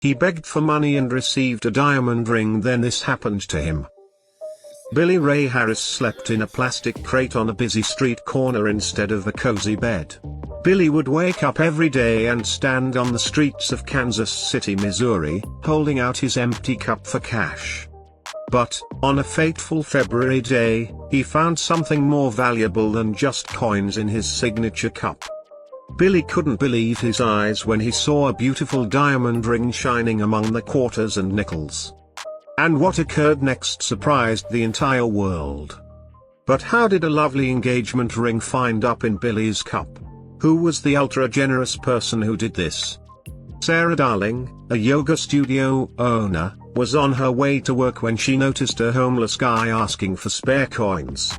He begged for money and received a diamond ring. Then this happened to him. Billy Ray Harris slept in a plastic crate on a busy street corner instead of a cozy bed. Billy would wake up every day and stand on the streets of Kansas City, Missouri, holding out his empty cup for cash. But, on a fateful February day, he found something more valuable than just coins in his signature cup. Billy couldn't believe his eyes when he saw a beautiful diamond ring shining among the quarters and nickels. And what occurred next surprised the entire world. But how did a lovely engagement ring find up in Billy's cup? Who was the ultra-generous person who did this? Sarah Darling, a yoga studio owner, was on her way to work when she noticed a homeless guy asking for spare coins.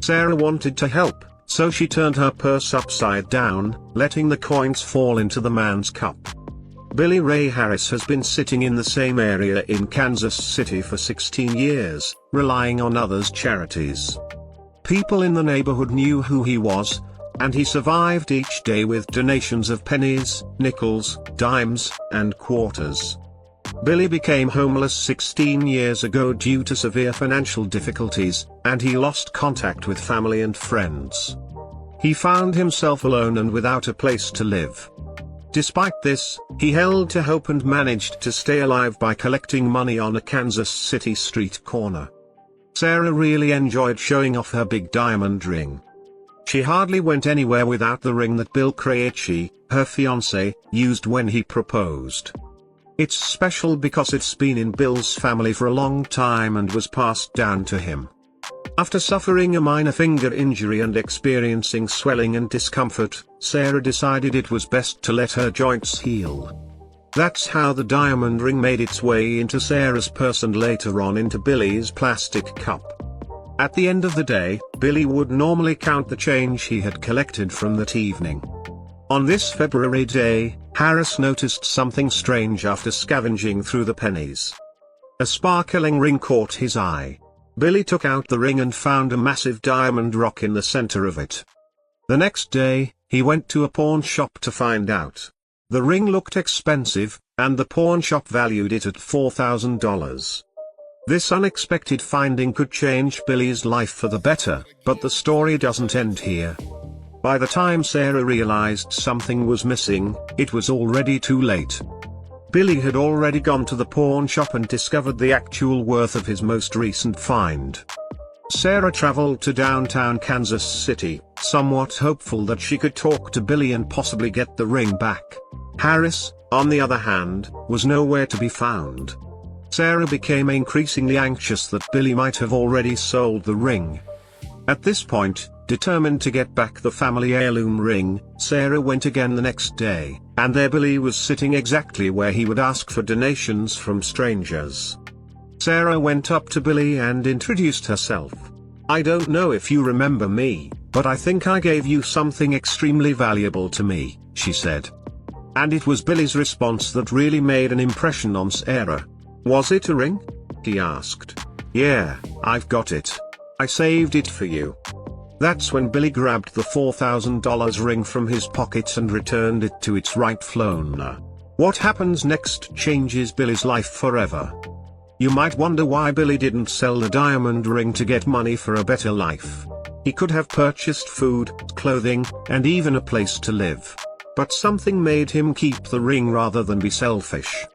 Sarah wanted to help, so she turned her purse upside down, letting the coins fall into the man's cup. Billy Ray Harris has been sitting in the same area in Kansas City for 16 years, relying on others' charities. People in the neighborhood knew who he was, and he survived each day with donations of pennies, nickels, dimes, and quarters. Billy became homeless 16 years ago due to severe financial difficulties, and he lost contact with family and friends. He found himself alone and without a place to live. Despite this, he held to hope and managed to stay alive by collecting money on a Kansas City street corner. Sarah really enjoyed showing off her big diamond ring. She hardly went anywhere without the ring that Bill Krejci, her fiancé, used when he proposed. It's special because it's been in Bill's family for a long time and was passed down to him. After suffering a minor finger injury and experiencing swelling and discomfort, Sarah decided it was best to let her joints heal. That's how the diamond ring made its way into Sarah's purse and later on into Billy's plastic cup. At the end of the day, Billy would normally count the change he had collected from that evening. On this February day, Harris noticed something strange after scavenging through the pennies. A sparkling ring caught his eye. Billy took out the ring and found a massive diamond rock in the center of it. The next day, he went to a pawn shop to find out. The ring looked expensive, and the pawn shop valued it at $4,000. This unexpected finding could change Billy's life for the better, but the story doesn't end here. By the time Sarah realized something was missing, it was already too late. Billy had already gone to the pawn shop and discovered the actual worth of his most recent find. Sarah traveled to downtown Kansas City, somewhat hopeful that she could talk to Billy and possibly get the ring back. Harris, on the other hand, was nowhere to be found. Sarah became increasingly anxious that Billy might have already sold the ring. At this point, determined to get back the family heirloom ring, Sarah went again the next day, and there Billy was sitting exactly where he would ask for donations from strangers. Sarah went up to Billy and introduced herself. "I don't know if you remember me, but I think I gave you something extremely valuable to me," she said. And it was Billy's response that really made an impression on Sarah. "Was it a ring?" he asked. "Yeah, I've got it. I saved it for you." That's when Billy grabbed the $4,000 ring from his pocket and returned it to its rightful owner. What happens next changes Billy's life forever. You might wonder why Billy didn't sell the diamond ring to get money for a better life. He could have purchased food, clothing, and even a place to live. But something made him keep the ring rather than be selfish.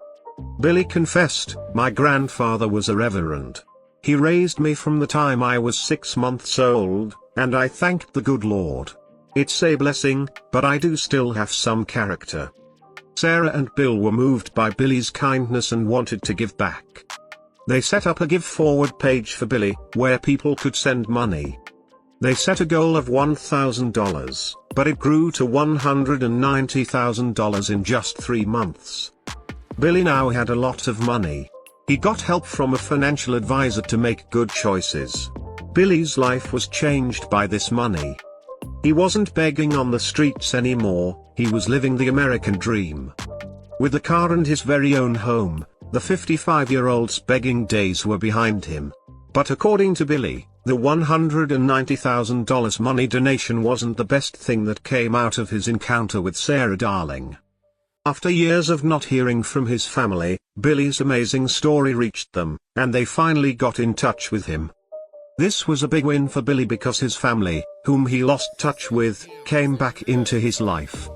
Billy confessed, "My grandfather was a reverend. He raised me from the time I was 6 months old, and I thanked the good Lord. It's a blessing, but I do still have some character." Sarah and Bill were moved by Billy's kindness and wanted to give back. They set up a Give Forward page for Billy, where people could send money. They set a goal of $1,000, but it grew to $190,000 in just 3 months. Billy now had a lot of money. He got help from a financial advisor to make good choices. Billy's life was changed by this money. He wasn't begging on the streets anymore, he was living the American dream. With a car and his very own home, the 55-year-old's begging days were behind him. But according to Billy, the $190,000 money donation wasn't the best thing that came out of his encounter with Sarah Darling. After years of not hearing from his family, Billy's amazing story reached them, and they finally got in touch with him. This was a big win for Billy because his family, whom he lost touch with, came back into his life.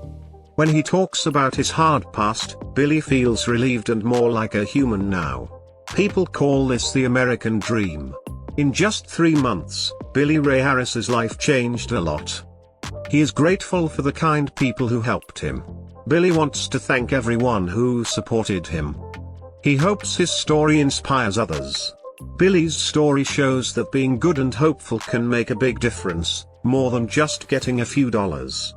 When he talks about his hard past, Billy feels relieved and more like a human now. People call this the American dream. In just 3 months, Billy Ray Harris's life changed a lot. He is grateful for the kind people who helped him. Billy wants to thank everyone who supported him. He hopes his story inspires others. Billy's story shows that being good and hopeful can make a big difference, more than just getting a few dollars.